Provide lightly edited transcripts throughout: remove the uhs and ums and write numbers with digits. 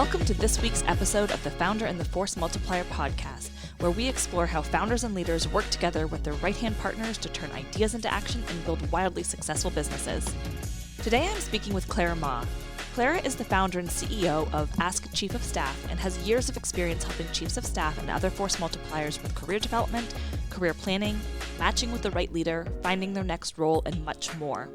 Welcome to this week's episode of the Founder and the Force Multiplier podcast, where we explore how founders and leaders work together with their right-hand partners to turn ideas into action and build wildly successful businesses. Today I'm speaking with Clara Ma. Clara is the founder and CEO of Ask Chief of Staff and has years of experience helping chiefs of staff and other force multipliers with career development, career planning, matching with the right leader, finding their next role, and much more.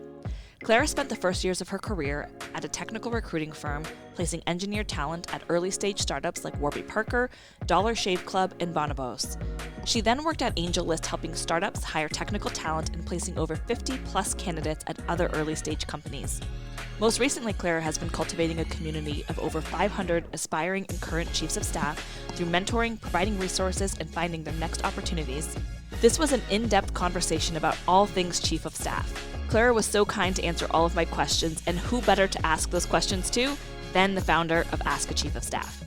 Clara spent the first years of her career at a technical recruiting firm, placing engineer talent at early-stage startups like Warby Parker, Dollar Shave Club, and Bonobos. She then worked at AngelList helping startups hire technical talent and placing over 50-plus candidates at other early-stage companies. Most recently, Clara has been cultivating a community of over 500 aspiring and current chiefs of staff through mentoring, providing resources, and finding their next opportunities. This was an in-depth conversation about all things chief of staff. Clara was so kind to answer all of my questions, and who better to ask those questions to than the founder of Ask a Chief of Staff.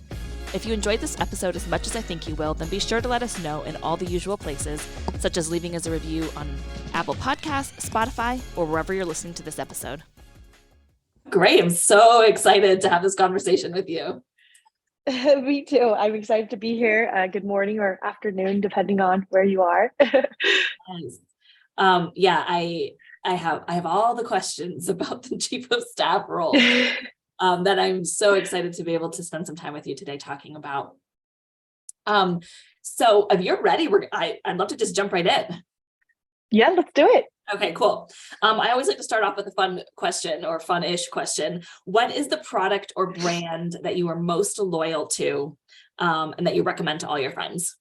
If you enjoyed this episode as much as I think you will, then be sure to let us know in all the usual places, such as leaving us a review on Apple Podcasts, Spotify, or wherever you're listening to this episode. Great. I'm so excited to have this conversation with you. Me too. I'm excited to be here. Good morning or afternoon, depending on where you are. Yes. I have all the questions about the chief of staff role that I'm so excited to be able to spend some time with you today talking about. So if you're ready, I'd love to just jump right in. Yeah, let's do it. Okay, cool. I always like to start off with a fun question or fun-ish question. What is the product or brand that you are most loyal to and that you recommend to all your friends?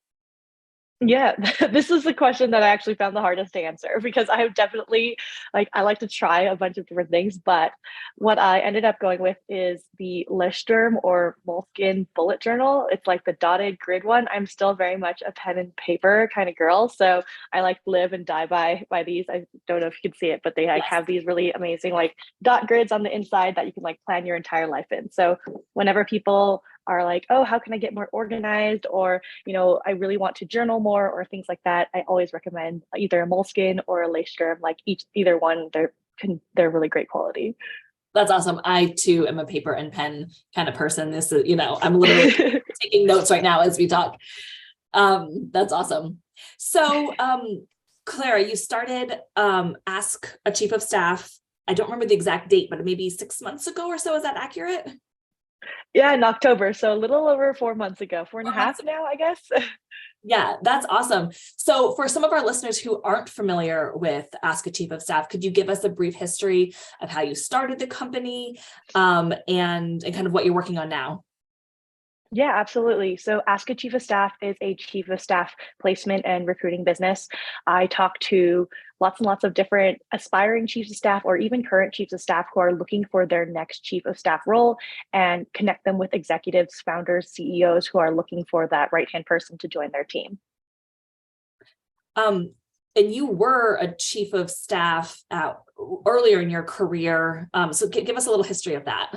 Yeah, this is the question that I actually found the hardest to answer because I have definitely, I like to try a bunch of different things, but what I ended up going with is the Listerm or Moleskine bullet journal. It's like the dotted grid one. I'm still very much a pen and paper kind of girl, so I like live and die by these. I don't know if you can see it, but they have these really amazing dot grids on the inside that you can plan your entire life in. So whenever people are like, oh, how can I get more organized? Or, I really want to journal more or things like that. I always recommend either a Moleskine or a Listerm, either one, they're really great quality. That's awesome. I too am a paper and pen kind of person. This is, I'm literally taking notes right now as we talk. That's awesome. So, Clara, you started Ask a Chief of Staff. I don't remember the exact date, but maybe 6 months ago or so. Is that accurate? Yeah, in October. So a little over 4 months ago, 4.5 now, I guess. Yeah, that's awesome. So for some of our listeners who aren't familiar with Ask a Chief of Staff, could you give us a brief history of how you started the company and kind of what you're working on now? Yeah, absolutely. So Ask a Chief of Staff is a chief of staff placement and recruiting business. I talk to lots and lots of different aspiring chiefs of staff or even current chiefs of staff who are looking for their next chief of staff role and connect them with executives, founders, CEOs who are looking for that right-hand person to join their team. And you were a chief of staff earlier in your career. So give us a little history of that.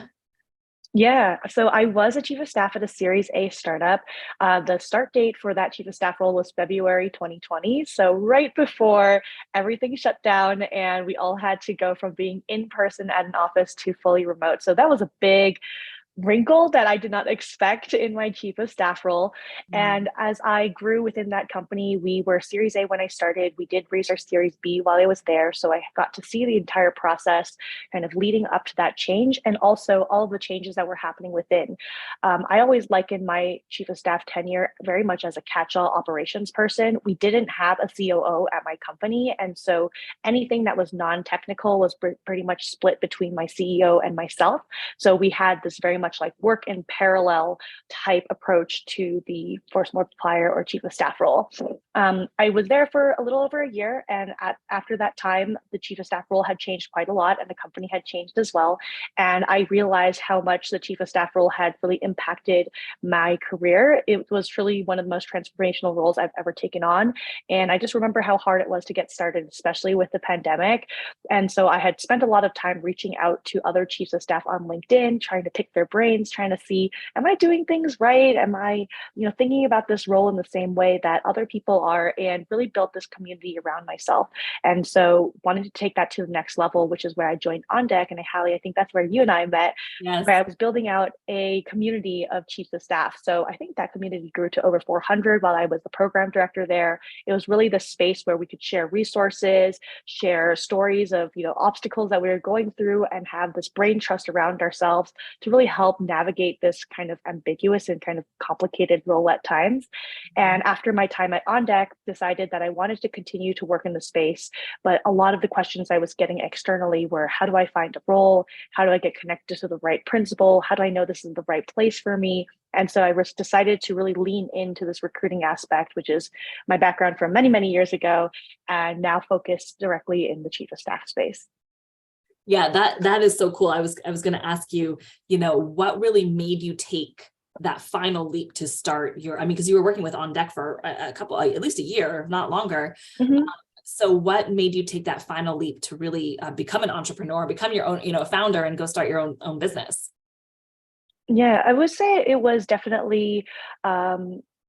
Yeah, so I was a chief of staff at a Series A startup. The start date for that chief of staff role was February 2020. So right before everything shut down and we all had to go from being in person at an office to fully remote. So that was a big wrinkle that I did not expect in my chief of staff role. And as I grew within that company, we were Series A when I started. We did raise our Series B while I was there. So I got to see the entire process kind of leading up to that change and also all the changes that were happening within. I always liken my chief of staff tenure very much as a catch-all operations person. We didn't have a COO at my company. And so anything that was non-technical was pretty much split between my CEO and myself. So we had this very much work in parallel type approach to the force multiplier or chief of staff role. I was there for a little over a year. And after that time, the chief of staff role had changed quite a lot and the company had changed as well. And I realized how much the chief of staff role had really impacted my career. It was truly one of the most transformational roles I've ever taken on. And I just remember how hard it was to get started, especially with the pandemic. And so I had spent a lot of time reaching out to other chiefs of staff on LinkedIn, trying to pick their brains brains trying to see, am I doing things right? Am I, thinking about this role in the same way that other people are, and really built this community around myself. And so wanted to take that to the next level, which is where I joined On Deck. And I think that's where you and I met, Yes. where I was building out a community of chiefs of staff. So I think that community grew to over 400 while I was the program director there. It was really the space where we could share resources, share stories of, obstacles that we were going through, and have this brain trust around ourselves to really help navigate this kind of ambiguous and kind of complicated role at times. And after my time at On Deck, decided that I wanted to continue to work in the space. But a lot of the questions I was getting externally were, how do I find a role? How do I get connected to the right principal? How do I know this is the right place for me? And so I decided to really lean into this recruiting aspect, which is my background from many, many years ago, and now focused directly in the chief of staff space. Yeah, that is so cool. I was going to ask you, what really made you take that final leap to start because you were working with On Deck for a couple, at least a year, if not longer. Mm-hmm. So what made you take that final leap to really become an entrepreneur, become your own, a founder, and go start your own business? Yeah, I would say it was definitely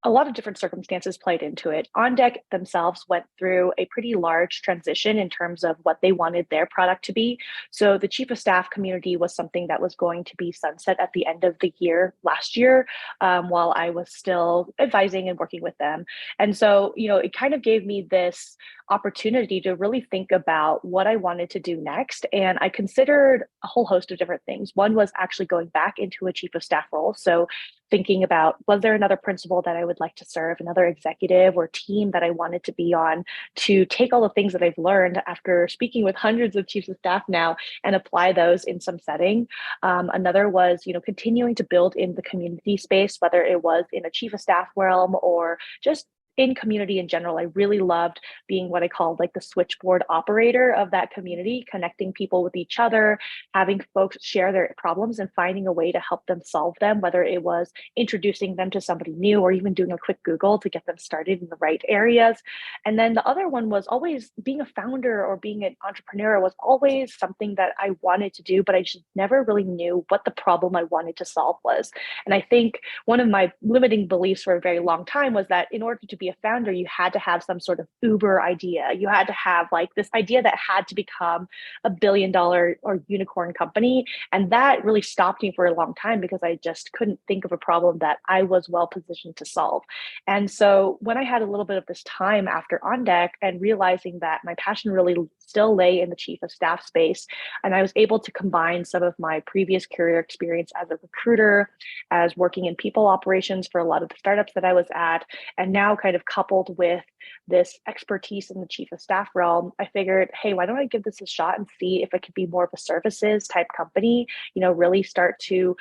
a lot of different circumstances played into it. On Deck themselves went through a pretty large transition in terms of what they wanted their product to be. So the chief of staff community was something that was going to be sunset at the end of the year last year, while I was still advising and working with them. And so, it kind of gave me this opportunity to really think about what I wanted to do next. And I considered a whole host of different things. One was actually going back into a chief of staff role. So thinking about, was there another principal that I would like to serve, another executive or team that I wanted to be on, to take all the things that I've learned after speaking with hundreds of chiefs of staff now and apply those in some setting. Another was, continuing to build in the community space, whether it was in a chief of staff realm or just in community in general. I really loved being what I call like the switchboard operator of that community, connecting people with each other, having folks share their problems and finding a way to help them solve them, whether it was introducing them to somebody new or even doing a quick Google to get them started in the right areas. And then the other one was always being a founder or being an entrepreneur was always something that I wanted to do, but I just never really knew what the problem I wanted to solve was. And I think one of my limiting beliefs for a very long time was that in order to be a founder, you had to have some sort of Uber idea. You had to have like this idea that had to become $1 billion or unicorn company. And that really stopped me for a long time because I just couldn't think of a problem that I was well positioned to solve. And so when I had a little bit of this time after On Deck and realizing that my passion really still lay in the chief of staff space, and I was able to combine some of my previous career experience as a recruiter, as working in people operations for a lot of the startups that I was at, and now kind of coupled with this expertise in the chief of staff realm, I figured, hey, why don't I give this a shot and see if it could be more of a services type company, really start to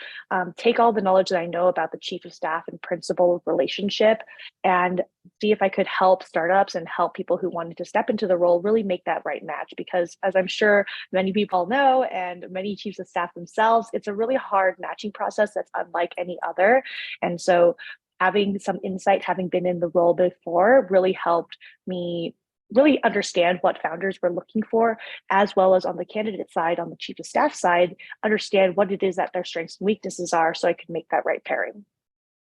take all the knowledge that I know about the chief of staff and principal relationship and see if I could help startups and help people who wanted to step into the role really make that right match. Because as I'm sure many people know, and many chiefs of staff themselves, it's a really hard matching process that's unlike any other. And so having some insight, having been in the role before, really helped me really understand what founders were looking for, as well as on the candidate side, on the chief of staff side, understand what it is that their strengths and weaknesses are so I could make that right pairing.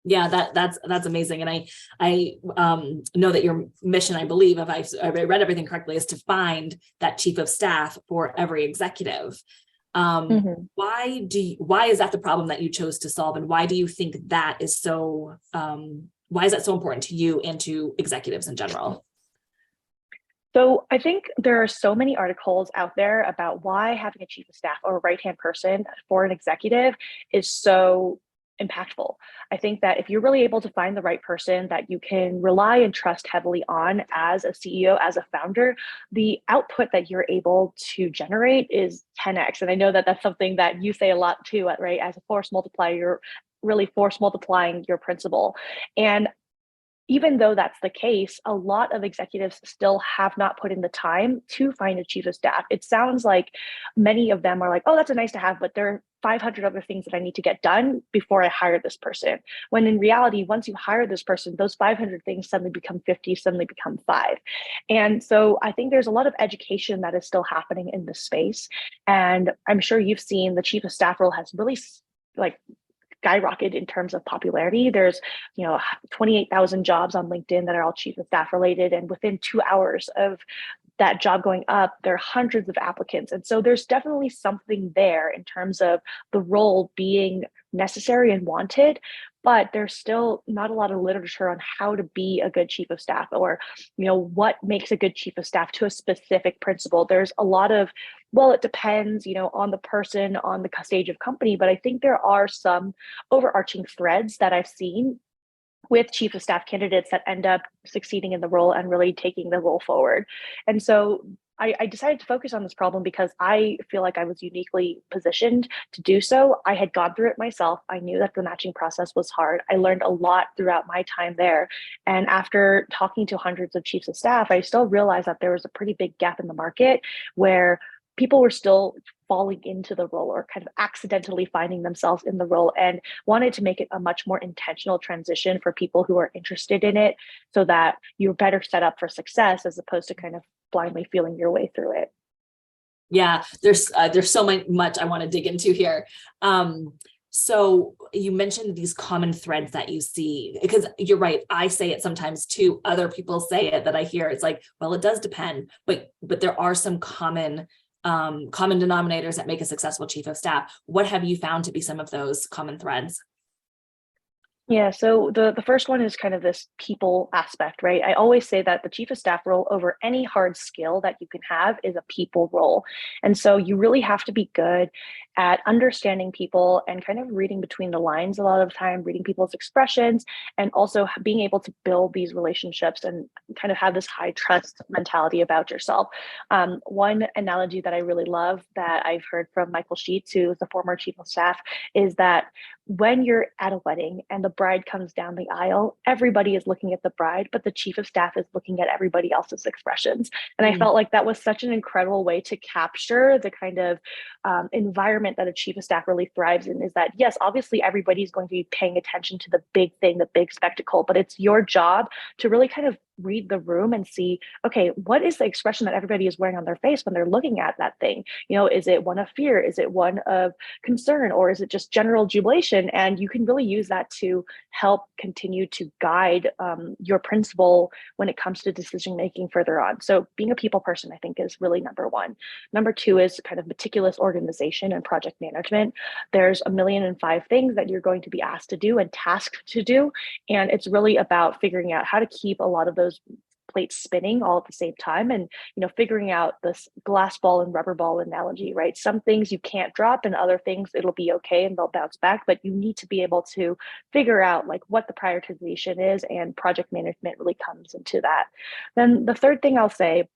Yeah, that's amazing. And I know that your mission, I believe, if I read everything correctly, is to find that chief of staff for every executive. Why is that the problem that you chose to solve, and why do you think that is so why is that so important to you and to executives in general? So I think there are so many articles out there about why having a chief of staff or a right-hand person for an executive is so impactful. I think that if you're really able to find the right person that you can rely and trust heavily on as a CEO, as a founder, the output that you're able to generate is 10x. And I know that that's something that you say a lot too, right? As a force multiplier, you're really force multiplying your principal. And even though that's the case, a lot of executives still have not put in the time to find a chief of staff. It sounds like many of them are like, oh, that's a nice to have, but there are 500 other things that I need to get done before I hire this person. When in reality, once you hire this person, those 500 things suddenly become 50, suddenly become 5. And so I think there's a lot of education that is still happening in this space. And I'm sure you've seen the chief of staff role has really skyrocketed in terms of popularity. There's, 28,000 jobs on LinkedIn that are all chief of staff related. And within 2 hours of that job going up, there are hundreds of applicants. And so there's definitely something there in terms of the role being necessary and wanted, but there's still not a lot of literature on how to be a good chief of staff, or, what makes a good chief of staff to a specific principal. There's a lot of, well, it depends, on the person, on the stage of company, but I think there are some overarching threads that I've seen with chief of staff candidates that end up succeeding in the role and really taking the role forward. And so I decided to focus on this problem because I feel like I was uniquely positioned to do so. I had gone through it myself. I knew that the matching process was hard. I learned a lot throughout my time there. And after talking to hundreds of chiefs of staff, I still realized that there was a pretty big gap in the market where people were still falling into the role or kind of accidentally finding themselves in the role, and wanted to make it a much more intentional transition for people who are interested in it, so that you're better set up for success as opposed to kind of blindly feeling your way through it. Yeah, there's so much I want to dig into here. So you mentioned these common threads that you see, because you're right. I say it sometimes too. Other people say it that I hear. It's like, well, it does depend, but there are some common denominators that make a successful chief of staff. What have you found to be some of those common threads? Yeah, so the first one is kind of this people aspect, right? I always say that the chief of staff role over any hard skill that you can have is a people role. And so you really have to be good at understanding people and kind of reading between the lines a lot of the time, reading people's expressions, and also being able to build these relationships and kind of have this high trust mentality about yourself. One analogy that I really love that I've heard from Michael Sheets, who is the former chief of staff, is that when you're at a wedding and the bride comes down the aisle, everybody is looking at the bride, but the chief of staff is looking at everybody else's expressions. And I felt like that was such an incredible way to capture the kind of environment that a chief of staff really thrives in, is that, yes, obviously everybody's going to be paying attention to the big thing, the big spectacle, but it's your job to really kind of read the room and see, okay, what is the expression that everybody is wearing on their face when they're looking at that thing? Is it one of fear? Is it one of concern? Or is it just general jubilation? And you can really use that to help continue to guide your principal when it comes to decision making further on. So being a people person, I think, is really number one. Number two is kind of meticulous organization and project management. There's 1,000,005 things that you're going to be asked to do and tasked to do. And it's really about figuring out how to keep a lot of those plates spinning all at the same time, and figuring out this glass ball and rubber ball analogy, right? Some things you can't drop, and other things it'll be okay and they'll bounce back, but you need to be able to figure out like what the prioritization is, and project management really comes into that. Then the third thing I'll say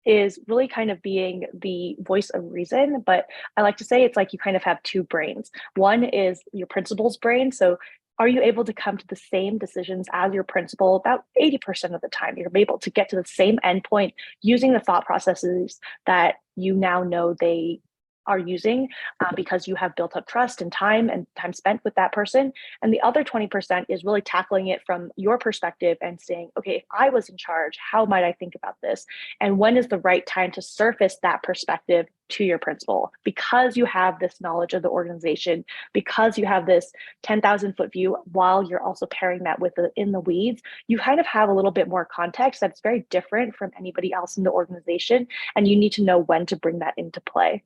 is really kind of being the voice of reason, but I like to say it's like you kind of have two brains. One is your principal's brain. So are you able to come to the same decisions as your principal? About 80% of the time, you're able to get to the same endpoint using the thought processes that you now know they are using, because you have built up trust and time spent with that person. And the other 20% is really tackling it from your perspective and saying, okay, if I was in charge, how might I think about this? And when is the right time to surface that perspective to your principal? Because you have this knowledge of the organization, because you have this 10,000-foot view, while you're also pairing that with the in the weeds, you kind of have a little bit more context that's very different from anybody else in the organization. And you need to know when to bring that into play.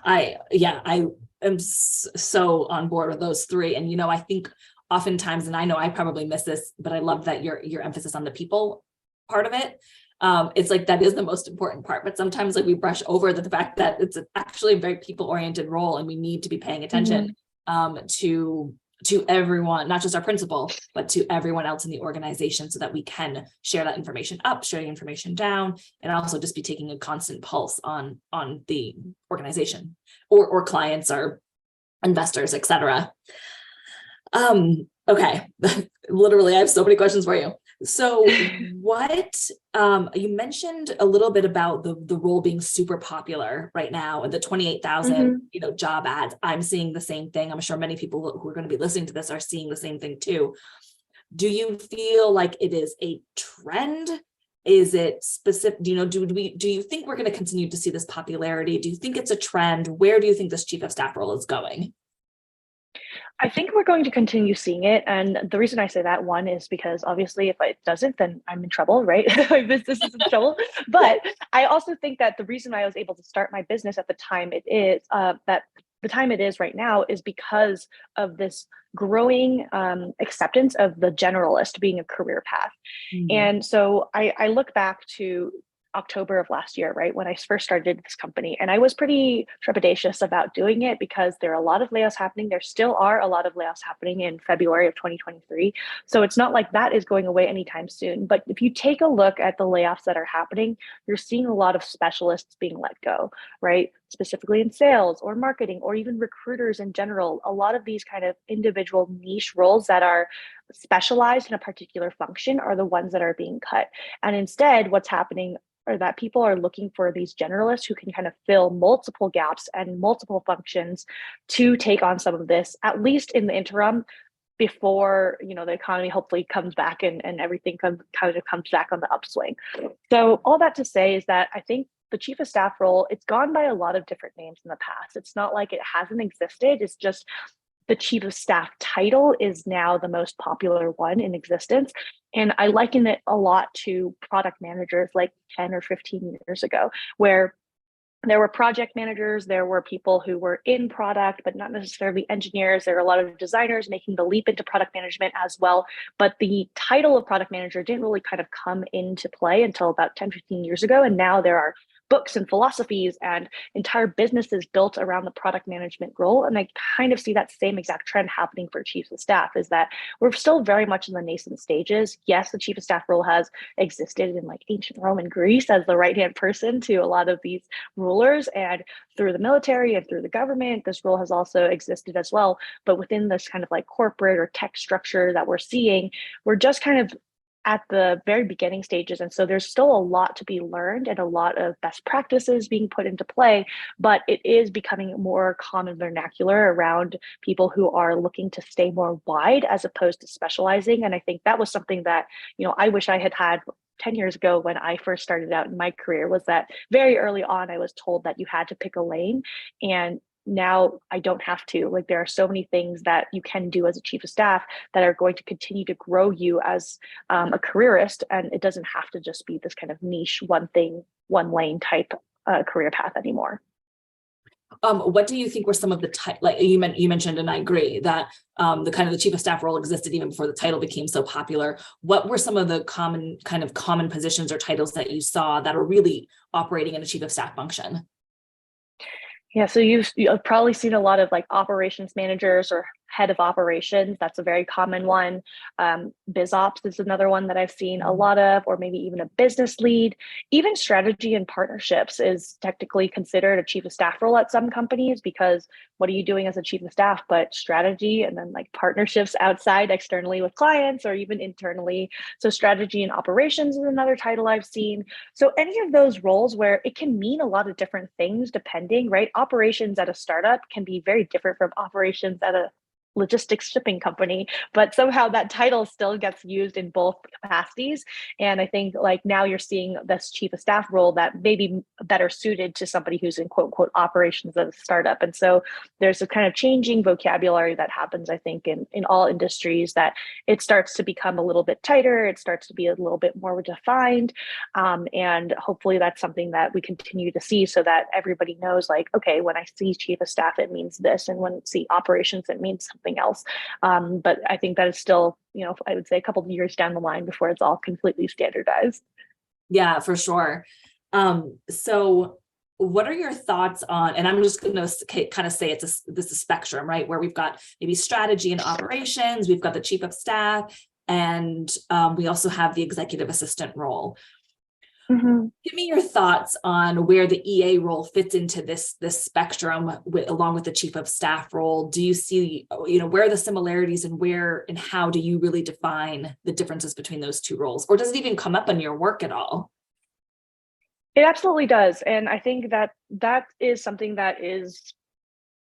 I am so on board with those three. And, I think oftentimes, and I know I probably miss this, but I love that your emphasis on the people part of it. It's like, that is the most important part, but sometimes like we brush over the fact that it's actually a very people oriented role, and we need to be paying attention to everyone, not just our principal, but to everyone else in the organization, so that we can share that information up, sharing information down, and also just be taking a constant pulse on the organization or clients or investors, etc. Okay. Literally, I have so many questions for you. So what, you mentioned a little bit about the role being super popular right now, and the 28,000, job ads. I'm seeing the same thing. I'm sure many people who are going to be listening to this are seeing the same thing too. Do you feel like it is a trend? Is it specific? Do you think we're going to continue to see this popularity? Do you think it's a trend? Where do you think this chief of staff role is going? I think we're going to continue seeing it. And the reason I say that, one, is because obviously if it doesn't, then I'm in trouble, right? My business is in trouble. But I also think that the reason I was able to start my business at the time it is, that the time it is right now, is because of this growing acceptance of the generalist being a career path. And so I look back to October of last year, right, when I first started this company. And I was pretty trepidatious about doing it because there are a lot of layoffs happening. There still are a lot of layoffs happening in February of 2023. So it's not like that is going away anytime soon. But if you take a look at the layoffs that are happening, you're seeing a lot of specialists being let go, right? Specifically in sales or marketing or even recruiters in general. A lot of these kind of individual niche roles that are specialized in a particular function are the ones that are being cut. And instead, what's happening or that people are looking for these generalists who can kind of fill multiple gaps and multiple functions to take on some of this, at least in the interim, before the economy hopefully comes back and everything kind of comes back on the upswing. So all that to say is that I think the chief of staff role, it's gone by a lot of different names in the past. It's not like it hasn't existed. It's just the chief of staff title is now the most popular one in existence. And I liken it a lot to product managers like 10 or 15 years ago, where there were project managers, there were people who were in product, but not necessarily engineers. There are a lot of designers making the leap into product management as well. But the title of product manager didn't really kind of come into play until about 10, 15 years ago. And now there are books and philosophies and entire businesses built around the product management role. And I kind of see that same exact trend happening for chiefs of staff, is that we're still very much in the nascent stages. Yes, the chief of staff role has existed in like ancient Rome and Greece as the right-hand person to a lot of these rulers, and through the military and through the government, this role has also existed as well. But within this kind of like corporate or tech structure that we're seeing, we're just kind of at the very beginning stages. And so there's still a lot to be learned and a lot of best practices being put into play, but it is becoming more common vernacular around people who are looking to stay more wide as opposed to specializing. And I think that was something that, I wish I had 10 years ago when I first started out in my career, was that very early on, I was told that you had to pick a lane. And now I don't have to. Like, there are so many things that you can do as a chief of staff that are going to continue to grow you as a careerist. And it doesn't have to just be this kind of niche, one thing, one lane type career path anymore. What do you think were some of the like you mentioned, and I agree that the chief of staff role existed even before the title became so popular. What were some of the common positions or titles that you saw that are really operating in a chief of staff function? Yeah, so you've probably seen a lot of like operations managers or head of operations. That's a very common one. Biz ops is another one that I've seen a lot of, or maybe even a business lead. Even strategy and partnerships is technically considered a chief of staff role at some companies, because what are you doing as a chief of staff but strategy and then like partnerships outside externally with clients or even internally. So strategy and operations is another title I've seen. So any of those roles where it can mean a lot of different things depending, right? Operations at a startup can be very different from operations at a logistics shipping company, but somehow that title still gets used in both capacities. And I think like now you're seeing this chief of staff role that may be better suited to somebody who's in quote unquote operations at a startup. And so there's a kind of changing vocabulary that happens, I think, in all industries, that it starts to become a little bit tighter. It starts to be a little bit more defined. And hopefully that's something that we continue to see, so that everybody knows, like, okay, when I see chief of staff, it means this. And when I see operations, it means something else. But I think that is still, I would say a couple of years down the line before it's all completely standardized. Yeah, for sure. So what are your thoughts on, and I'm just going to kind of say this is a spectrum, right? Where we've got maybe strategy and operations, we've got the chief of staff, and we also have the executive assistant role. Mm-hmm. Give me your thoughts on where the EA role fits into this spectrum along with the chief of staff role. Do you see, where are the similarities, and where and how do you really define the differences between those two roles? Or does it even come up in your work at all? It absolutely does. And I think that is something that is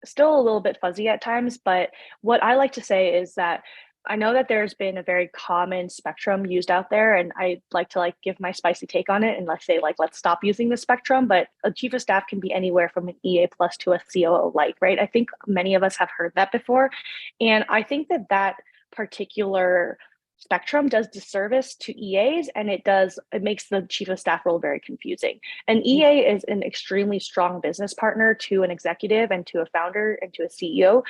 still a little bit fuzzy at times. But what I like to say is that I know that there's been a very common spectrum used out there, and I like to give my spicy take on it and let's say let's stop using the spectrum. But a chief of staff can be anywhere from an EA plus to a COO light, right? I think many of us have heard that before, and I think that that particular spectrum does disservice to EAs, and it makes the chief of staff role very confusing. An EA is an extremely strong business partner to an executive and to a founder and to a CEO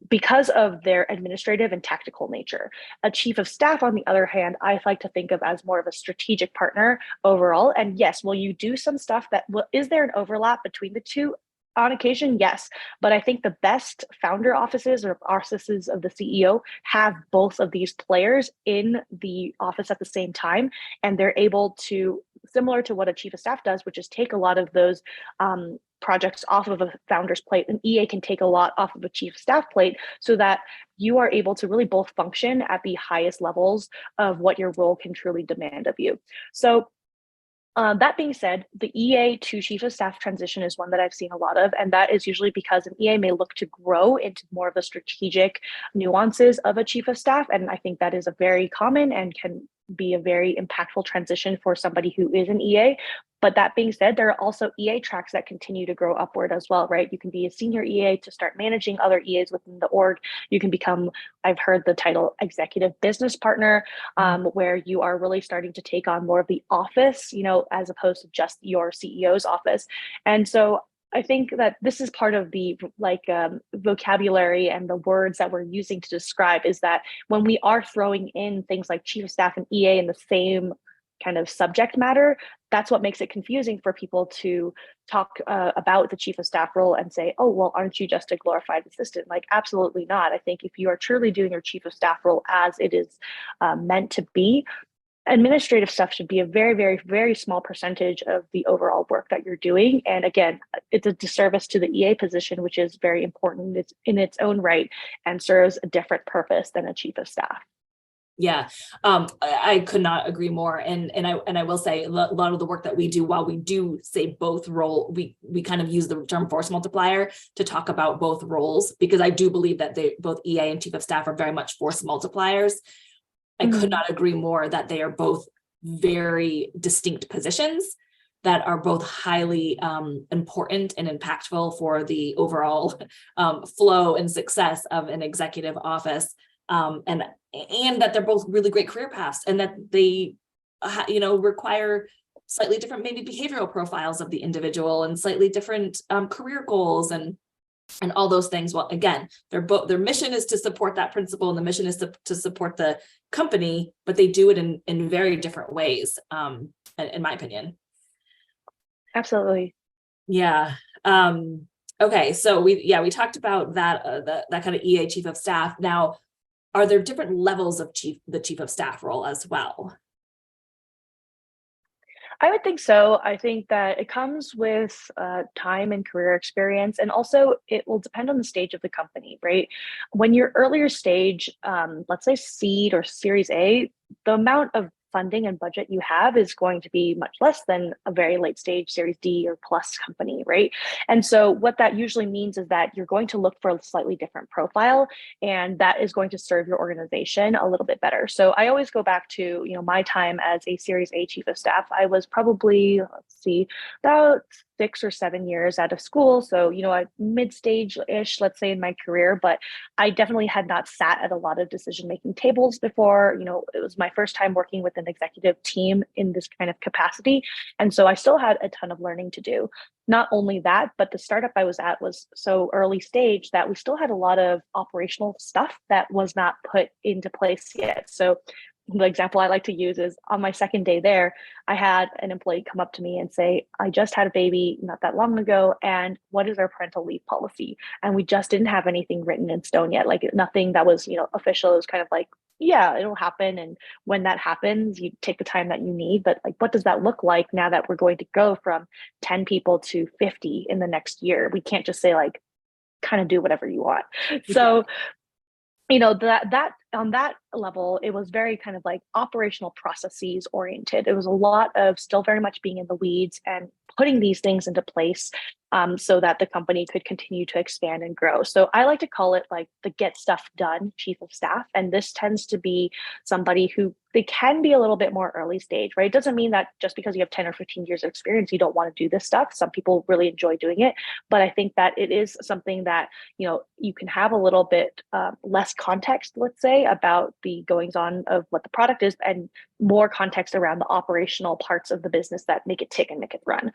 because of their administrative and tactical nature. A chief of staff, on the other hand, I like to think of as more of a strategic partner overall. And yes, will you do some stuff is there an overlap between the two? On occasion, yes, but I think the best founder offices or offices of the CEO have both of these players in the office at the same time, and they're able to, similar to what a chief of staff does, which is take a lot of those projects off of a founder's plate. An EA can take a lot off of a chief of staff plate so that you are able to really both function at the highest levels of what your role can truly demand of you. So that being said, the EA to chief of staff transition is one that I've seen a lot of, and that is usually because an EA may look to grow into more of the strategic nuances of a chief of staff, and I think that is a very common and can be a very impactful transition for somebody who is an EA. But that being said, there are also EA tracks that continue to grow upward as well, right? You can be a senior EA to start managing other EAs within the org. You can become, I've heard the title executive business partner, where you are really starting to take on more of the office, as opposed to just your CEO's office. And so I think that this is part of the vocabulary and the words that we're using to describe is that when we are throwing in things like chief of staff and EA in the same kind of subject matter, that's what makes it confusing for people to talk about the chief of staff role and say, oh, well, aren't you just a glorified assistant? Absolutely not. I think if you are truly doing your chief of staff role as it is meant to be, administrative stuff should be a very, very, very small percentage of the overall work that you're doing. And again, it's a disservice to the EA position, which is very important. It's in its own right and serves a different purpose than a chief of staff. Yeah, I could not agree more. And I will say a lot of the work that we do, while we do say both role, we kind of use the term force multiplier to talk about both roles, because I do believe that both EA and chief of staff are very much force multipliers. I could not agree more that they are both very distinct positions that are both highly important and impactful for the overall flow and success of an executive office. And that they're both really great career paths, and that they, require slightly different maybe behavioral profiles of the individual and slightly different career goals and all those things. Well, again, their mission is to support that principle, and the mission is to support the company, but they do it in very different ways, in my opinion. Absolutely. Yeah. Okay. So we talked about that that kind of EA chief of staff. Now, are there different levels of the chief of staff role as well? I would think so. I think that it comes with time and career experience, and also it will depend on the stage of the company, right? When you're earlier stage, let's say seed or Series A, the amount of funding and budget you have is going to be much less than a very late stage Series D or plus company, right? And so what that usually means is that you're going to look for a slightly different profile, and that is going to serve your organization a little bit better. So I always go back to, my time as a Series A chief of staff. I was probably, about 6 or 7 years out of school. So, at mid-stage-ish, let's say, in my career, but I definitely had not sat at a lot of decision-making tables before. It was my first time working with an executive team in this kind of capacity. And so I still had a ton of learning to do. Not only that, but the startup I was at was so early stage that we still had a lot of operational stuff that was not put into place yet. So the example I like to use is on my second day there, I had an employee come up to me and say, I just had a baby not that long ago, and what is our parental leave policy? And we just didn't have anything written in stone yet, nothing that was, official. It was kind of like, yeah, it'll happen. And when that happens, you take the time that you need. But what does that look like now that we're going to go from 10 people to 50 in the next year? We can't just say kind of do whatever you want. So that on that level, it was very kind of operational processes oriented. It was a lot of still very much being in the weeds and putting these things into place so that the company could continue to expand and grow. So I like to call it like the get stuff done chief of staff. And this tends to be somebody who they can be a little bit more early stage, right? It doesn't mean that just because you have 10 or 15 years of experience, you don't want to do this stuff. Some people really enjoy doing it, but I think that it is something that, you can have a little bit less context, let's say, about the goings on of what the product is and more context around the operational parts of the business that make it tick and make it run.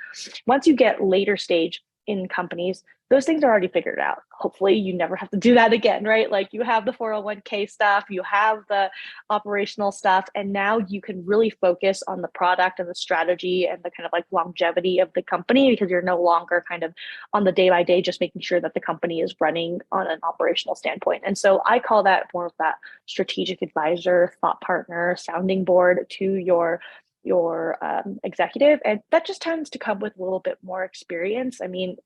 Once you get later stage in companies, those things are already figured out. Hopefully you never have to do that again, right? Like you have the 401k stuff, you have the operational stuff, and now you can really focus on the product and the strategy and the kind of like longevity of the company, because you're no longer kind of on the day by day, just making sure that the company is running on an operational standpoint. And so I call that more of that strategic advisor, thought partner, sounding board to your executive. And that just tends to come with a little bit more experience. I mean,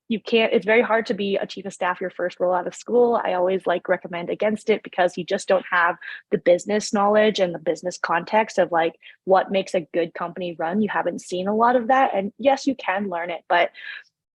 it's very hard to be a chief of staff your first role out of school. I always like recommend against it because you just don't have the business knowledge and the business context of like what makes a good company run. You haven't seen a lot of that. And yes, you can learn it, but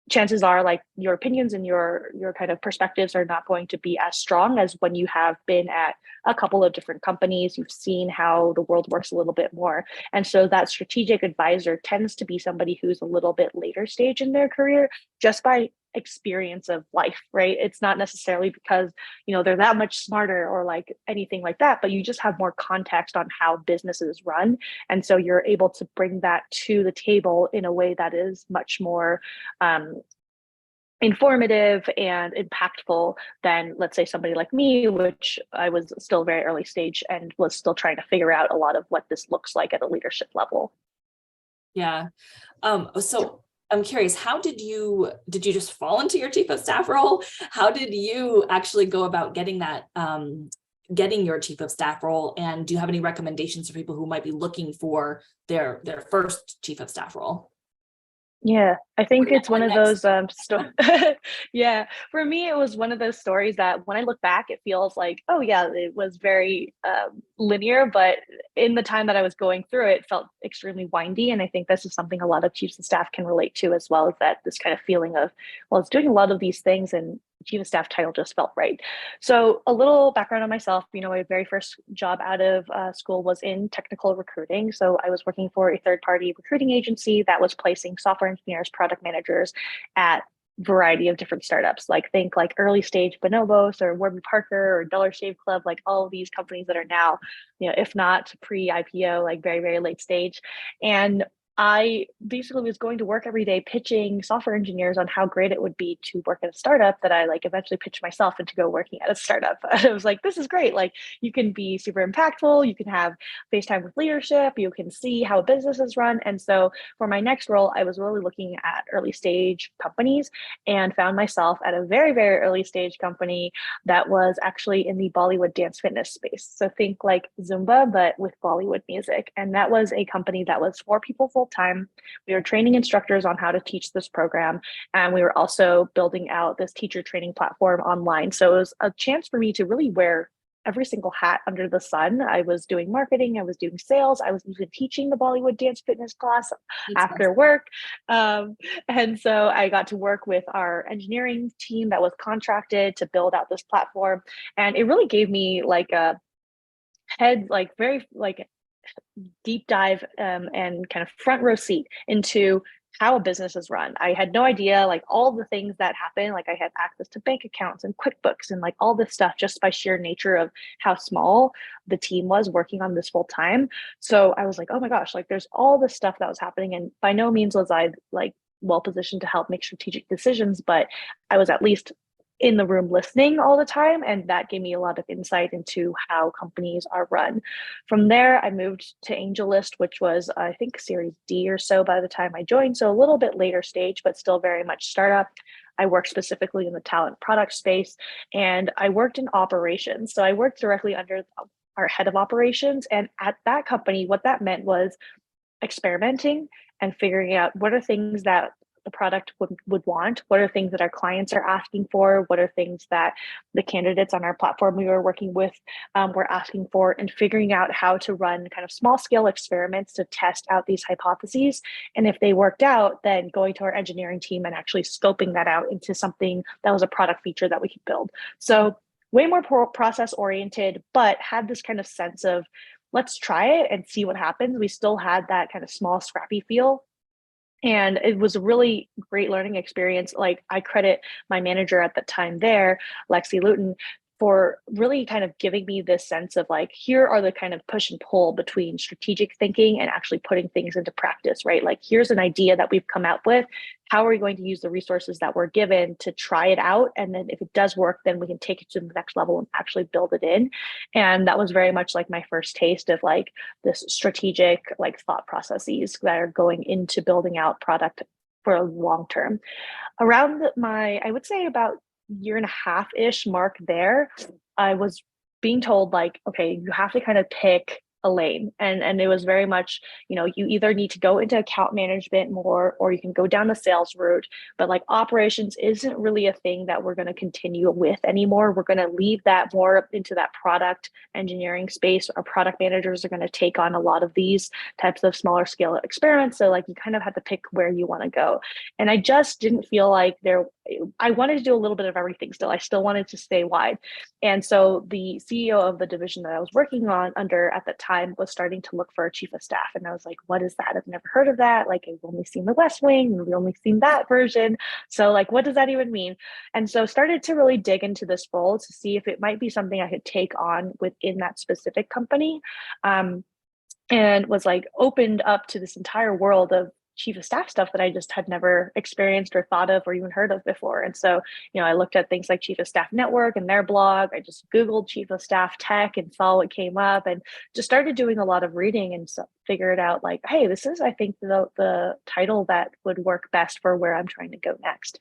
chances are like your opinions and your kind of perspectives are not going to be as strong as when you have been at a couple of different companies. You've seen how the world works a little bit more. And so that strategic advisor tends to be somebody who's a little bit later stage in their career just by experience of life, right? It's not necessarily because, they're that much smarter or like anything like that, but you just have more context on how businesses run. And so you're able to bring that to the table in a way that is much more informative and impactful than, let's say, somebody like me, which I was still very early stage and was still trying to figure out a lot of what this looks like at a leadership level. Yeah. So I'm curious, how did you just fall into your chief of staff role? How did you actually go about getting that, getting your chief of staff role? And do you have any recommendations for people who might be looking for their first chief of staff role? Yeah, I think it's one of those yeah, for me it was one of those stories that when I look back it feels like, oh yeah, it was very linear, but in the time that I was going through it felt extremely windy. And I think this is something a lot of chiefs of staff can relate to as well, is that this kind of feeling of, well, it's doing a lot of these things and chief of staff title just felt right. So a little background on myself, my very first job out of school was in technical recruiting. So I was working for a third-party recruiting agency that was placing software engineers, product managers at variety of different startups, like think like early stage Bonobos or Warby Parker or Dollar Shave Club, like all of these companies that are now, if not pre-IPO, like very, very late stage. And I basically was going to work every day pitching software engineers on how great it would be to work at a startup that I like eventually pitched myself into go working at a startup. I was like, this is great. Like you can be super impactful. You can have FaceTime with leadership. You can see how a business is run. And so for my next role, I was really looking at early stage companies and found myself at a very, very early stage company that was actually in the Bollywood dance fitness space. So think like Zumba, but with Bollywood music. And that was a company that was 4 people full time. We were training instructors on how to teach this program. And we were also building out this teacher training platform online. So it was a chance for me to really wear every single hat under the sun. I was doing marketing, I was doing sales, I was even teaching the Bollywood dance fitness class after work. And so I got to work with our engineering team that was contracted to build out this platform. And it really gave me like a head, like very like deep dive and kind of front row seat into how a business is run. I had no idea like all the things that happen. Like I had access to bank accounts and QuickBooks and like all this stuff just by sheer nature of how small the team was working on this full time. So I was like, oh my gosh, like there's all this stuff that was happening. And by no means was I like well positioned to help make strategic decisions, but I was at least in the room listening all the time. And that gave me a lot of insight into how companies are run. From there, I moved to AngelList, which was, I think, Series D or so by the time I joined. So a little bit later stage, but still very much startup. I worked specifically in the talent product space and I worked in operations. So I worked directly under our head of operations. And at that company, what that meant was experimenting and figuring out what are things that the product would want, what are things that our clients are asking for, what are things that the candidates on our platform we were working with were asking for, and figuring out how to run kind of small scale experiments to test out these hypotheses. And if they worked out, then going to our engineering team and actually scoping that out into something that was a product feature that we could build. So way more process oriented, but had this kind of sense of let's try it and see what happens. We still had that kind of small, scrappy feel. And it was a really great learning experience. Like, I credit my manager at the time there, Lexi Luton, for really kind of giving me this sense of like, here are the kind of push and pull between strategic thinking and actually putting things into practice, right? Like, here's an idea that we've come out with. How are we going to use the resources that we're given to try it out? And then if it does work, then we can take it to the next level and actually build it in. And that was very much like my first taste of like this strategic like thought processes that are going into building out product for a long term. Around I would say about year and a half-ish mark there, I was being told like, okay, you have to kind of pick a lane. And it was very much, you either need to go into account management more, or you can go down the sales route. But like, operations isn't really a thing that we're going to continue with anymore. We're going to leave that more into that product engineering space. Our product managers are going to take on a lot of these types of smaller scale experiments. So like, you kind of had to pick where you want to go. And I just didn't feel like I wanted to do a little bit of everything still. I still wanted to stay wide. And so the CEO of the division that I was working on under at the time was starting to look for a chief of staff. And I was like, what is that? I've never heard of that. Like, I've only seen the West Wing and we've only seen that version. So like, what does that even mean? And so started to really dig into this role to see if it might be something I could take on within that specific company. And was like opened up to this entire world of chief of staff stuff that I just had never experienced or thought of or even heard of before. And so, I looked at things like Chief of Staff Network and their blog. I just Googled Chief of Staff Tech and saw what came up, and just started doing a lot of reading and figured out like, hey, this is, I think, the title that would work best for where I'm trying to go next.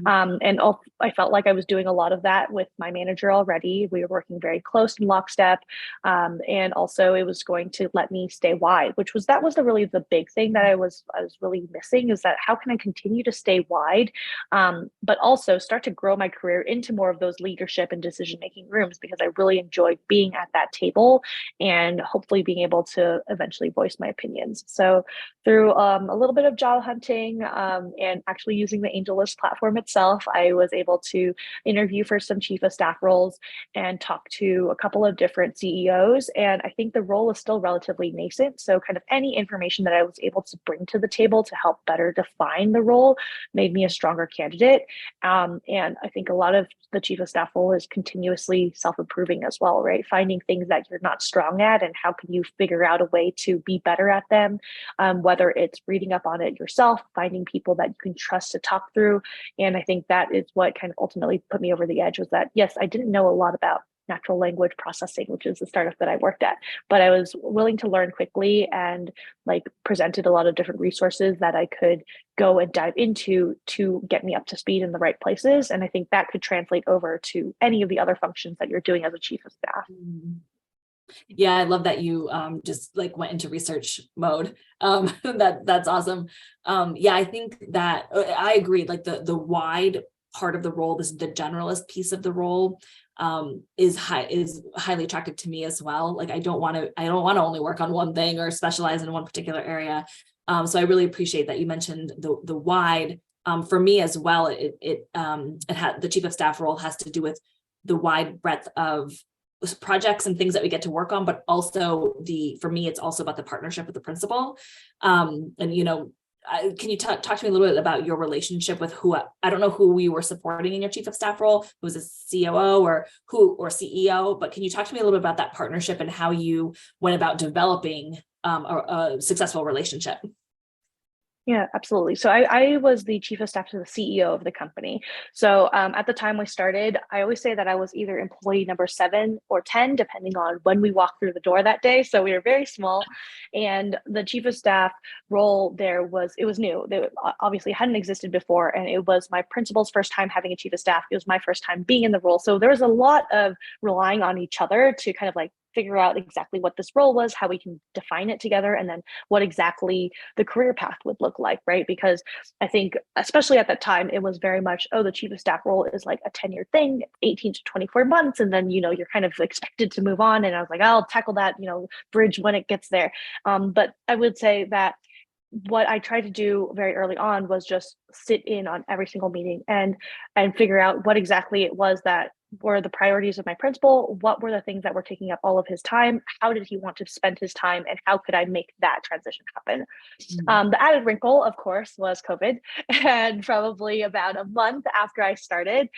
And I felt like I was doing a lot of that with my manager already. We were working very close in lockstep. And also it was going to let me stay wide, which was really the big thing that I was really missing, is that how can I continue to stay wide, but also start to grow my career into more of those leadership and decision-making rooms, because I really enjoyed being at that table and hopefully being able to eventually voice my opinions. So through a little bit of job hunting and actually using the AngelList platform itself, I was able to interview for some chief of staff roles and talk to a couple of different CEOs. And I think the role is still relatively nascent. So kind of any information that I was able to bring to the table to help better define the role made me a stronger candidate. And I think a lot of the chief of staff role is continuously self-improving as well, right? Finding things that you're not strong at and how can you figure out a way to be better at them, whether it's reading up on it yourself, finding people that you can trust to talk through. And I think that is what kind of ultimately put me over the edge, was that, yes, I didn't know a lot about natural language processing, which is the startup that I worked at, but I was willing to learn quickly and like presented a lot of different resources that I could go and dive into to get me up to speed in the right places. And I think that could translate over to any of the other functions that you're doing as a chief of staff. Yeah, I love that you just like went into research mode. That's awesome. Yeah, I think that I agree. Like the wide part of the role, the generalist piece of the role, is highly attractive to me as well. Like I don't want to only work on one thing or specialize in one particular area. So I really appreciate that you mentioned the wide. For me as well, it had the chief of staff role has to do with the wide breadth of projects and things that we get to work on, but also for me, it's also about the partnership with the principal. And can you talk to me a little bit about your relationship with I don't know who we were supporting in your chief of staff role, who was a COO or CEO, but can you talk to me a little bit about that partnership and how you went about developing a successful relationship? Yeah, absolutely. So I was the chief of staff to the CEO of the company. So at the time we started, I always say that I was either employee number 7 or 10, depending on when we walked through the door that day. So we were very small. And the chief of staff role it was new. They obviously hadn't existed before. And it was my principal's first time having a chief of staff. It was my first time being in the role. So there was a lot of relying on each other to kind of like figure out exactly what this role was, how we can define it together, and then what exactly the career path would look like, right? Because I think, especially at that time, it was very much, oh, the chief of staff role is like a 10-year thing, 18 to 24 months. And then, you're kind of expected to move on. And I was like, I'll tackle that, bridge when it gets there. But I would say that what I tried to do very early on was just sit in on every single meeting and figure out what exactly it was that were the priorities of my principal, what were the things that were taking up all of his time, how did he want to spend his time, and how could I make that transition happen. The added wrinkle, of course, was COVID, and probably about a month after I started,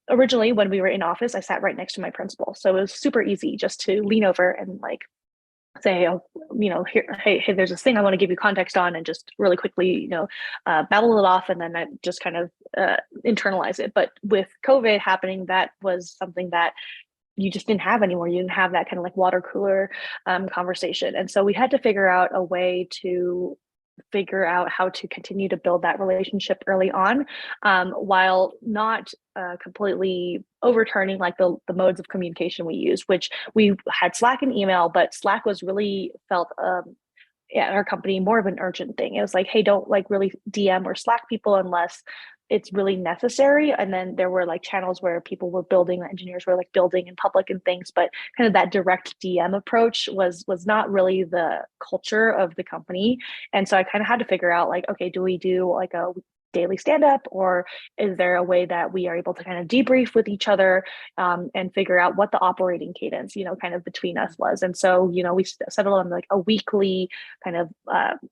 originally when we were in office, I sat right next to my principal, so it was super easy just to lean over and like say, oh, here, hey, there's this thing I want to give you context on, and just really quickly, babble it off, and then I just kind of internalize it. But with COVID happening, that was something that you just didn't have anymore. You didn't have that kind of like water cooler conversation. And so we had to figure out a way to figure out how to continue to build that relationship early on, while not completely overturning like the modes of communication we use, which we had Slack and email, but Slack was really felt at our company more of an urgent thing. It was like, hey, don't like really DM or Slack people unless it's really necessary. And then there were like channels where people were building, engineers were like building in public and things, but kind of that direct DM approach was not really the culture of the company. And so I kind of had to figure out like, okay, do we do like a daily stand-up, or is there a way that we are able to kind of debrief with each other and figure out what the operating cadence kind of between us was. And so we settled on like a weekly kind of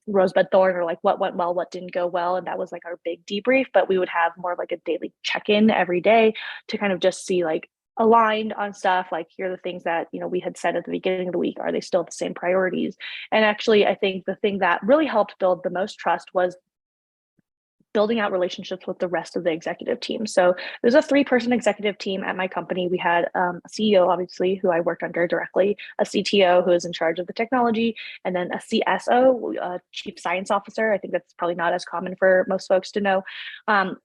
rosebud thorn, or like what went well, what didn't go well, and that was like our big debrief. But we would have more of like a daily check-in every day to kind of just see like aligned on stuff, like here are the things that we had said at the beginning of the week, are they still the same priorities? And actually I think the thing that really helped build the most trust was building out relationships with the rest of the executive team. So there's a 3-person executive team at my company. We had a CEO, obviously, who I worked under directly, a CTO who is in charge of the technology, and then a CSO, a chief science officer. I think that's probably not as common for most folks to know.